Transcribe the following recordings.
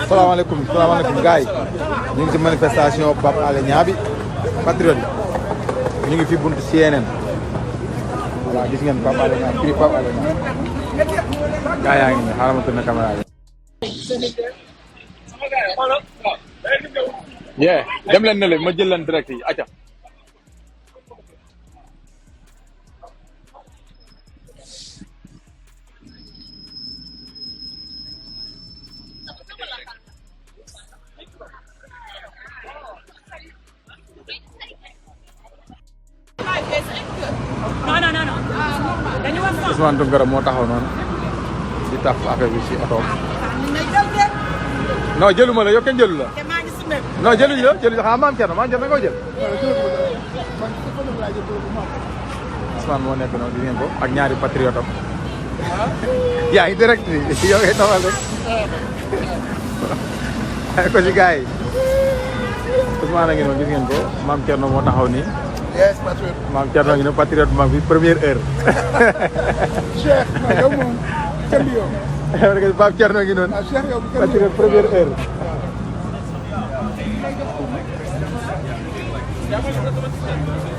salaamaaleykum gars yi ñu ngi ci manifestation Pape Alé Niang bi patriote yi ñu ngi fi buntu CNN voilà gis ngeen Pape Alé Niang prix Pape Alé Niang gars yaa ngi nii xaaral ma tourné caméra bi. dem leen ne leen ma jël leen direct yi acca. Ousmane Tounkara moo taxaw noonu di taf affaire bi ci oto non jëluma la yow kenn jëlu la non jëluñ la xam maam Thierno nga koy jël Ousmane moo nekk noonu di ngeen ko ak ñaari patriote am yaa ngi direct bi yow ngay tawal rek ko ci gars yi Ousmane a ngi noonu gis ngeen ko maam Thierno moo taxaw nii yes patriote. maam Thierno ngi ne patriote mag bi première heure. Cheikh non yow moom kenn du yow. parce que Pape Thierno ngi noonu. ah Cheikh yow kenn du yow patriote première heure.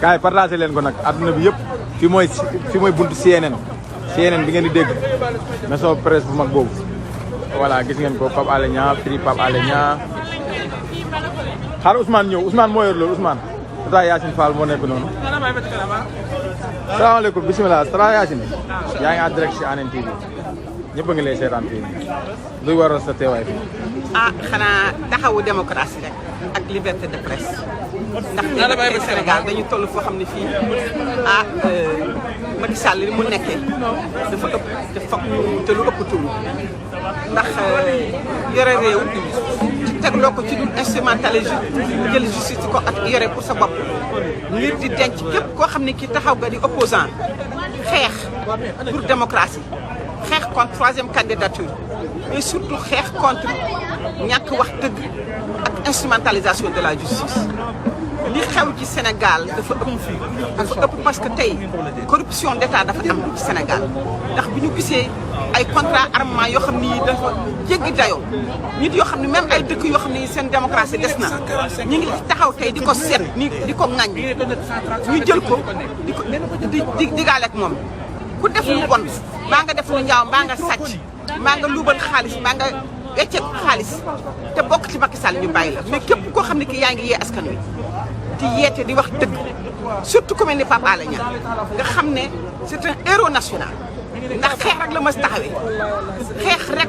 gars yi partagé leen ko nag adduna bi yëpp fi mooy buntu CNN. CNN bi ngeen di dégg maison presse bu mag boobu. voilà gis ngeen ko Pape Alé Niang prix Pape Alé Niang. xaaral Ousmane ñëw Ousmane moo yor loolu Ousmane. Tata Yacine Fall moo nekk noonu. salaamaaleykum bisimilah Tata Yacine. yaa ngi en direct ci ANN TV ñëpp a ngi lay seetaan fii luy waral sa teewaay fii. ah xanaa taxawu démocratie rek ak liberté de presse. ndax tey Sénégal dañu toll foo xam ne fii Macky Sall li mu nekkee dafa ëpp te foog te lu ëpp tulu ndax yore réew tegloo ko ci dul instrumentalisé jël justice ko ak yore pour sa bopp ngir di denc képp koo xam ne kii taxaw nga di opposant xeex pour démocratie xeex contre troisième candidature mais surtout xeex contre ñàkk wax dëgg ak instrumentalisation de la justice li xew ci Sénégal dafa ëpp parce que tey corruption d'État dafa am ci Sénégal ndax bi ñu gisee ay contrat armement yoo xam ni dafa jéggi dayoo nit yoo xam ne même ay dëkk yoo xam ne seen démocratie des na ñu ngi taxaw tey di ko seet ni di ko ŋaññ ñu jël ko di digaale ak moom ku def lu bon mbaa nga def lu ñaaw mbaa nga sàcc mbaa nga luubal xaalis mbaa nga wecceek xaalis te bokk ci Macky Sall ñu bàyyi la mais képp koo xam ne ki yaa ngi yee askan wi di yeete di wax dëgg surtout ku mel ni Pape Alé Niang nga xam ne c'est un héros national ndax xeex rek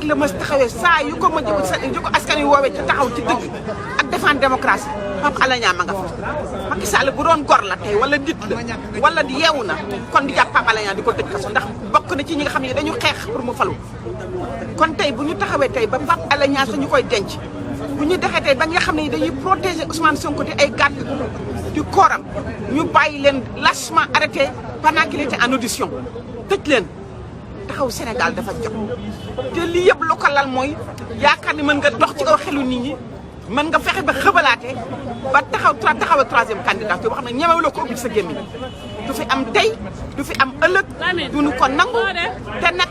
la mës taxawee saa yu ko askan wi woowee ci taxaw ci dëgg ak défendre démocratie Pape Alé Niang ma nga fa Macky Sall bu doon gor la tey wala nit la wala yeewu na kon di jàpp Pape Alé Niang di ko tëj kaso ndax bokk na ci ñi nga xam ne dañu xeex pour mu falu kon tey bu ñu taxawee tey ba Pape Alé Niang sax ñu koy denc bu ñu dexee tey ba nga xam ne dañuy protéger Ousmane Sonko di ay garde du corps am ñu bàyyi leen lâchement arrêté pendant qu'il était en audition tëj leen taxaw Sénégal dafa jot te lii yëpp lu ko lal mooy yaakaar ni mën nga dox ci kaw xelu nit ñi mën nga fexe ba xëbalaate ba taxaw troisième candidature boo xam ne ñemewuloo ko ubbi sa gémmiñ du fi am tey du fi am ëllëg du nu ko nangu te nag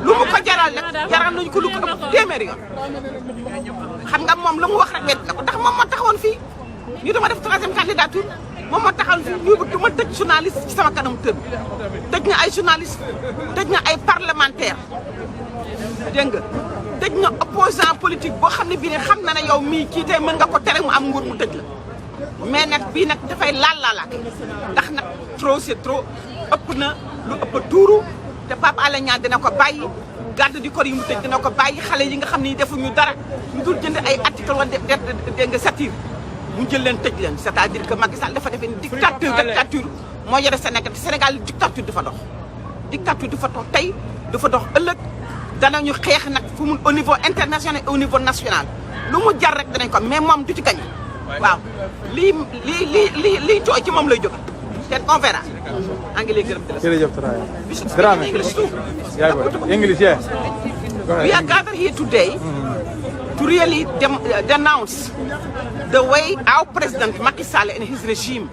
lu mu ko jaral nag jaral nañu ko lu ko ëpp téeméeri yoon xam nga moom lu mu wax rek wet na ko ndax moom moo taxawoon fii ñu dama def troisième candidature moom moo taxawoon fii ñu du ma tëj journaliste ci sama kanam tëj na ay journaliste tëj na ay parlementaire dégg nga tëj na opposant politique boo xam ne bii ne xam na ne yow mii kii tey mën nga ko tere mu am nguur mu tëj la mais nag bii nag dafay laalaake ndax nag trop c'est trop ëpp na lu ëpp tuuru te Pape Alé Niang dina ko bàyyi garde du corps yi mu tëj dina ko bàyyi xale yi nga xam ne defuñu dara ñu dul jënd ay article wala dégg nga satire mu jël leen tëj leen c'est-à-dire que Macky Sall dafa defee dictature moo yore Sénégal dictature du fa dox tey du fa dox ëllëg danañu xeex nag fu mu au niveau international et au niveau national lu mu jar rek danañ ko mais moom du ci gañ waaw lii tooy ci moom lay jóge te on verra maa ngi lay gërëm di la. jërëjëf Dramé English yeah. We are gathered here today to really denounce the way our President Macky Sall and his regime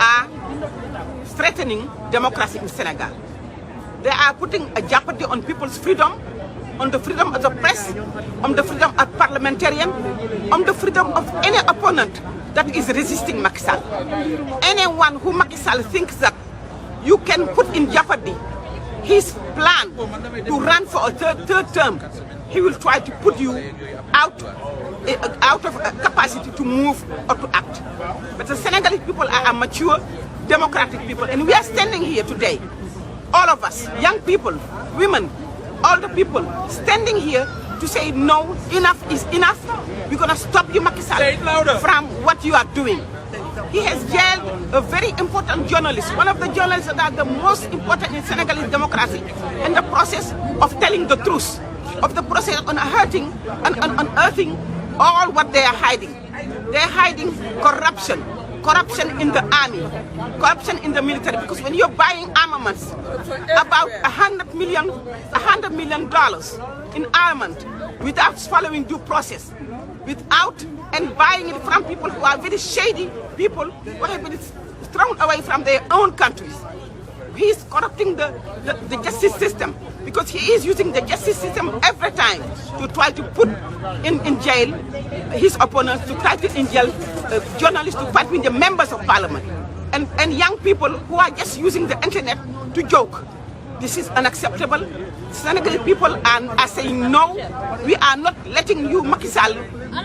are threatening democracy in Senegal. They are putting a jeopardy on people's freedom. on the freedom of the press, on the freedom of parliamentarian, on the freedom of any opponent that is resisting Macky Sall. Anyone who Macky Sall thinks that you can put in jeopardy his plan to run for a third term, he will try to put you out of capacity to move or to act. But the Senegalese people are a mature, democratic people, and we are standing here today, all of us, young people, women, all the people standing here to say no, enough is enough. We're going to stop you, Macky Sall, from what you are doing. He has jailed a very important journalist, one of the journalists that are the most important in Senegalese democracy, in the process of telling the truth, of the process on unearthing all what they are hiding. They are hiding corruption in the army, corruption in the military, because when you're buying armaments, about $100 million in armament, without following due process, and buying it from people who are very shady people who have been thrown away from their own countries. He is corrupting the justice system, because he is using the justice system every time to try to put in jail his opponents, to try to in jail journalists, to fight with the members of parliament, and young people who are just using the internet to joke. This is unacceptable. Senegalese people are saying no. We are not letting you, Macky Sall,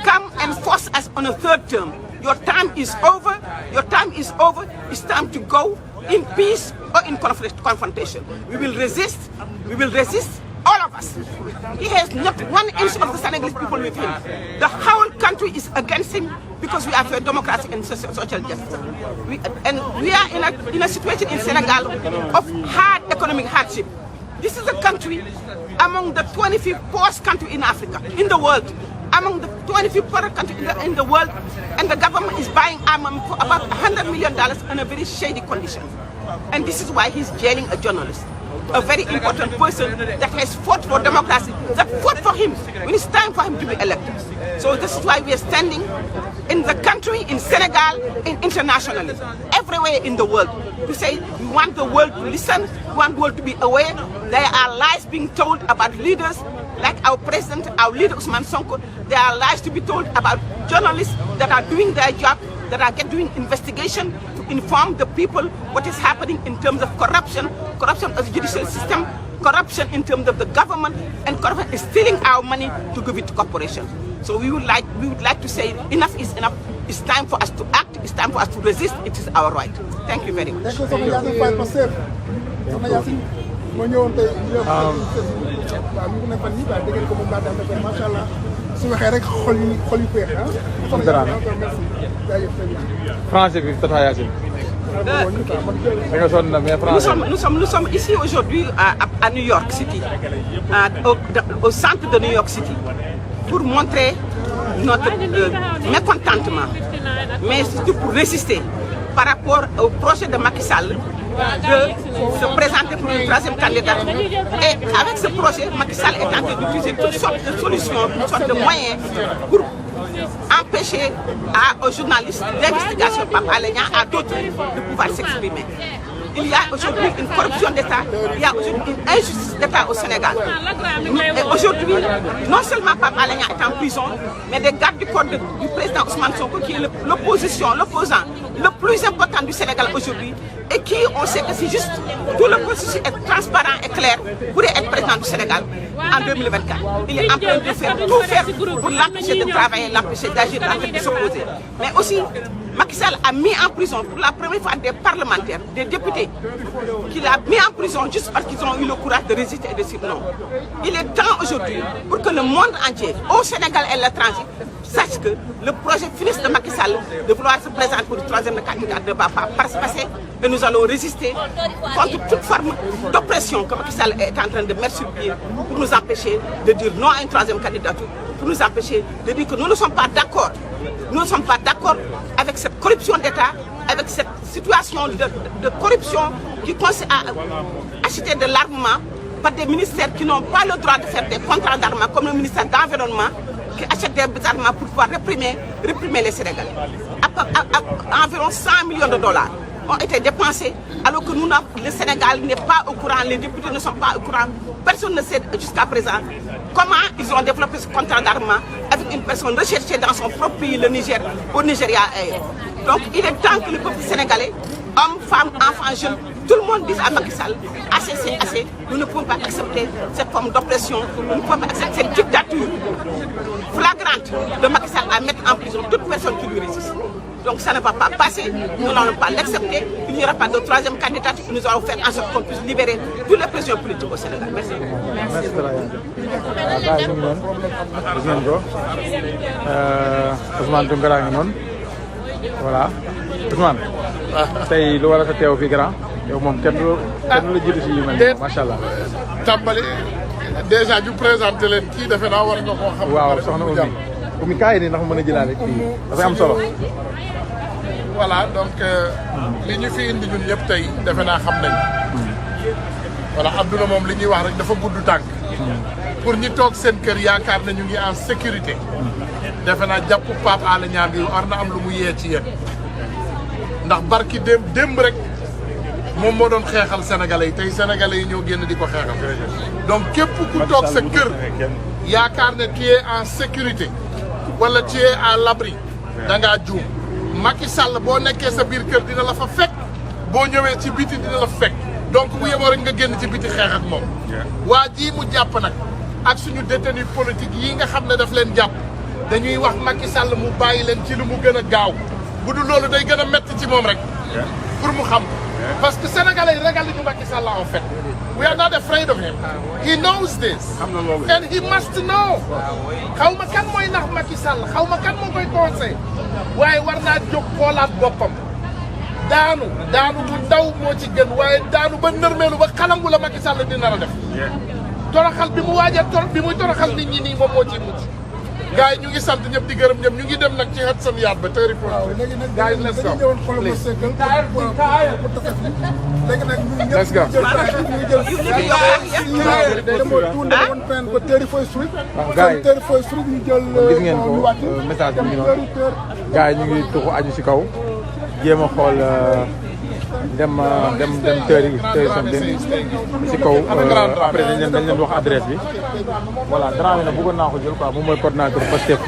come and force us on a third term. Your time is over. Your time is over. It's time to go in peace or in confrontation. We will resist. We will resist, all of us. He has not 1 inch of the Senegalese people with him. The whole country is against him because we are for democracy and social justice. We are in a situation in Senegal of hard economic hardship. This is a country among the 25th poorest country in Africa, in the world. Among the 25th poorest country in the world, and the government is buying armament for about $100 million in a very shady condition. And this is why he's jailing a journalist, a very important person that has fought for democracy, that fought for him when it's time for him to be elected. So this is why we are standing in the country, in Senegal, and internationally, everywhere in the world, to say we want the world to listen, we want the world to be aware. There are lies being told about leaders, like our president, our leader Ousmane Sonko. There are lies to be told about journalists that are doing their job, that are doing investigation to inform the people what is happening in terms of corruption of the judicial system, corruption in terms of the government, and corruption is stealing our money to give it to corporations. So we would like to say enough is enough. It's time for us to act. It's time for us to resist. It is our right. Thank you very much. ma ñëwoon tey waaw ñu ne fan yii daal dégg ko moom daal daal macha allah su waxee rek xol yi féex ah. Français bi Tata Yacine. Nous sommes ici aujourd'hui à New York City, au centre de New York City, pour montrer notre mécontentement, mais surtout pour résister par rapport au projet de Macky Sall de se présenter pour une troisième candidature. Et avec ce projet, Macky Sall est en train d'utiliser toutes sortes de solutions, toutes sortes de moyens pour empêcher aux journalistes d'investigation, Pape Alé Niang, à d'autres de pouvoir s'exprimer. Il y a aujourd'hui une corruption d'État, il y a aujourd'hui une injustice d'État au Sénégal. Et aujourd'hui, non seulement Pape Alé Niang est en prison, mais des gardes du corps du président Ousmane Sonko, qui est l'opposant le plus important du Sénégal aujourd'hui, et qui, on sait que c'est juste, tout le processus est transparent et clair, pourrait être président du Sénégal en 2024. Il est en train de tout faire pour l'empêcher de travailler, l'empêcher d'agir, l'empêcher de s'opposer. Mais aussi, Macky Sall a mis en prison pour la première fois des parlementaires, des députés, qu'il a mis en prison juste parce qu'ils ont eu le courage de résister et de dire non. Il est temps aujourd'hui pour que le monde entier, au Sénégal et à l'étranger, sache que le projet funeste de Macky Sall de vouloir se présenter pour le troisième candidat ne va pas passer, et nous allons résister contre toute forme d'oppression que Macky Sall est en train de mettre sur pied pour nous empêcher de dire non à une troisième candidature, pour nous empêcher de dire que nous ne sommes pas d'accord. Nous ne sommes pas d'accord avec cette corruption d'État, avec cette situation de corruption qui consiste à acheter de l'armement par des ministères qui n'ont pas le droit de faire des contrats d'armement, comme le ministère de l'Environnement, qui achète des armements pour pouvoir réprimer les Sénégalais. À environ 100 millions de dollars. ont été dépensés, alors que nous, le Sénégal n'est pas au courant, les députés ne sont pas au courant. Personne ne sait jusqu'à présent comment ils ont développé ce contrat d'armement avec une personne recherchée dans son propre pays, le Niger, au Nigeria. Donc il est temps que le peuple sénégalais, hommes, femmes, enfants, jeunes, tout le monde dise à Macky Sall, assez, c'est assez. Nous ne pouvons pas accepter cette forme d'oppression, nous ne pouvons pas accepter cette dictature flagrante de Macky Sall à mettre en prison toute personne qui lui résiste. Donc ça ne va pas passer, nous n'allons pas l'accepter, il n'y aura pas de troisième candidature, nous allons faire en sorte qu'on puisse libérer toutes les pressions politiques au Sénégal. Merci. Merci. Gars yi ñu ngi noonu gis ngeen ko Ousmane Tounkara ngi noonu voilà Ousmane. tey lu war a sa teew fii grand yow moom kenn du la jiitu si yu mel nii macha allah. tàmbali déjà ñu présenté leen kii defe naa war nga koo xam. waaw soxna Oumy kaay nii ndax mën a jëlaale kii dafay am solo. voilà donc li ñu fi indi ñun ñëpp tey defe naa xam nañ voilà adduna moom li ñuy wax rek dafa gudd tànk pour ñi toog seen kër yaakaar na ñu ngi en sécurité defe naa jàpp Pape Alé Niang bi war na am lu mu yee ci yéen ndax barki démb rek moom moo doon xeexal sénégalais yi tey sénégalais yi ñoo génn di ko xeexal donc képp ku toog sa kër yaakaar ne tu es en sécurité wala tu es à l'abri da ngaa juum Macky Sall boo nekkee sa biir kër dina la fa fekk boo ñëwee ci biti dina la fa fekk donc bu yeboo rek nga génn ci biti xeex ak moom waa jii mu jàpp nag ak suñu détenu politique yi nga xam ne daf leen jàpp dañuy wax Macky Sall mu bàyyi leen ci lu mu gën a gaaw bu dul loolu day gën a metti ci moom rek pour mu xam parce que sénégalais yi ragal ñu Macky Sall en fait we are not afraid of him he knows this and he must know xaw ma kan mooy nax Macky Sall xaw ma kan moo koy conseil waaye war naa jóg xoolaat boppam daanu bu ndaw moo ci gën waaye daanu ba nërmeelu ba xalangu la Macky Sall di nar a def toroxal bi mu waajee bi muy toroxal nit ñi nii moom moo ciy mucc gars yi ñu ngi sant ñëpp di gërëm ñëpp ñu ngi dem nag ci Hudson Yard ba tëri pour léegi nag gars yi let's go léegi nag let's go gis ngeen ko message bi ñu noonu gars yi ñu ngi tuxu aju si kaw jéem a xool dem tëri something si kaw après dañ leen wax adresse bi voilà Dramé na bëggoon naa ko jël quoi moom mooy coordinateur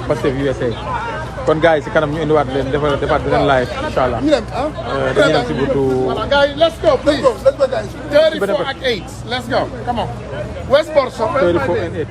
Pastef USA kon gars yi si kanam ñu indiwaat leen defaat beneen live incha allah dañuy dem si buntu gars yi let's go please 34 ak 8 let's go come on West Borso 34 and 8